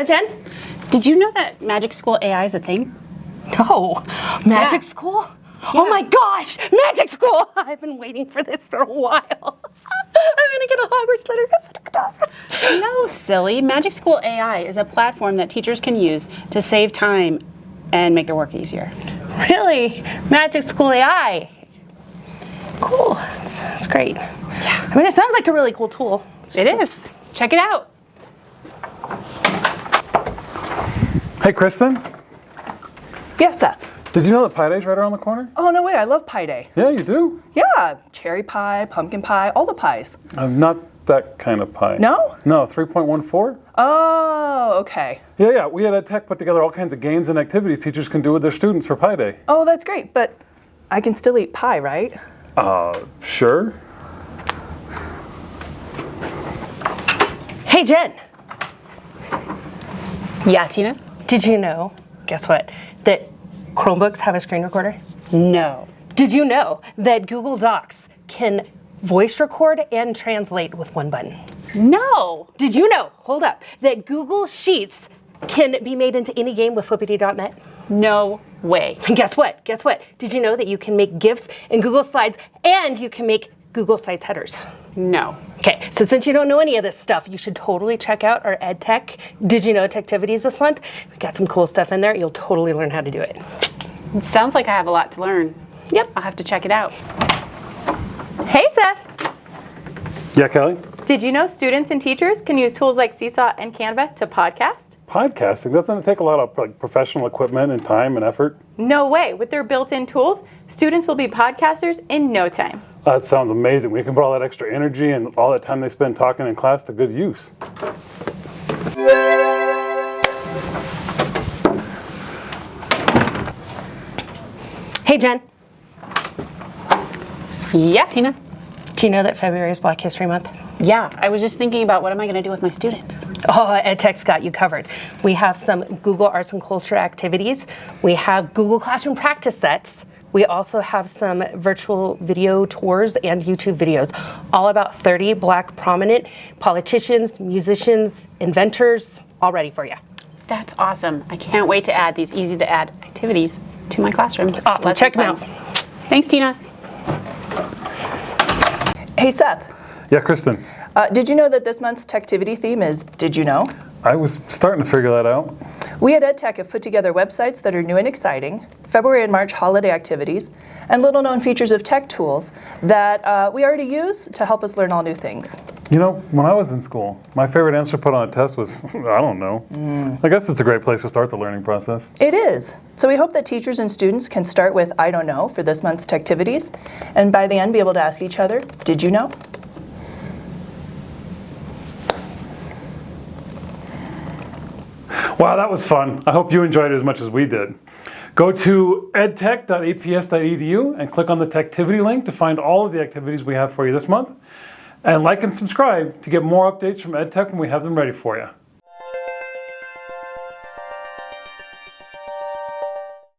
Jen? Did you know that Magic School AI is a thing? No. Magic School? Yeah. Oh my gosh, Magic School! I've been waiting for this for a while. I'm gonna get a Hogwarts letter. No, silly. Magic School AI is a platform that teachers can use to save time and make their work easier. Really? Magic School AI? Cool, that's great. Yeah. I mean, it sounds like a really cool tool. It is. Check it out. Hey, Kristen, Yes, Seth. did you know that Pi Day's right around the corner? Oh, no way, I love Pi Day. Yeah, you do? Yeah, cherry pie, pumpkin pie, all the pies. Not that kind of pie. No? No, 3.14? Oh, okay. Yeah, we at EdTech put together all kinds of games and activities teachers can do with their students for Pi Day. Oh, that's great, but I can still eat pie, right? Sure. Hey, Jen, Yeah, Tina? did you know, guess what, that Chromebooks have a screen recorder? No. Did you know that Google Docs can voice record and translate with one button? No. Did you know, hold up, that Google Sheets can be made into any game with flippity.net? No way. And guess what? Did you know that you can make GIFs in Google Slides and you can make Google Sites headers? No. Okay, so since you don't know any of this stuff, you should totally check out our EdTech Did You Know Techtivities this month. We got some cool stuff in there. You'll totally learn how to do it. It sounds like I have a lot to learn. Yep. I'll have to check it out. Hey, Seth. Yeah, Kelly? Did you know students and teachers can use tools like Seesaw and Canva to podcast? Podcasting, doesn't it take a lot of professional equipment and time and effort? No way. With their built-in tools, students will be podcasters in no time. That sounds amazing. We can put all that extra energy and all that time they spend talking in class to good use. Hey, Jen, Yeah, Tina? do you know that February is Black History Month? Yeah, I was just thinking about what am I going to do with my students. Oh, EdTech's got you covered. We have some Google Arts and Culture activities. We have Google Classroom practice sets. We also have some virtual video tours and YouTube videos, all about 30 Black prominent politicians, musicians, inventors, all ready for you. That's awesome. I can't wait to add these easy-to-add activities to my classroom. Awesome. Lesson Check them out. plans. Thanks, Tina. Hey, Seth. Yeah, Kristen, Did you know that this month's Techtivity theme is Did You Know? I was starting to figure that out. We at EdTech have put together websites that are new and exciting, February and March holiday activities, and little-known features of tech tools that we already use to help us learn all new things. You know, when I was in school, my favorite answer put on a test was, I don't know. I guess it's a great place to start the learning process. It is. So we hope that teachers and students can start with I don't know for this month's Techtivities, and by the end be able to ask each other, did you know? Wow, that was fun. I hope you enjoyed it as much as we did. Go to edtech.aps.edu and click on the Techtivity link to find all of the activities we have for you this month. And like and subscribe to get more updates from EdTech when we have them ready for you.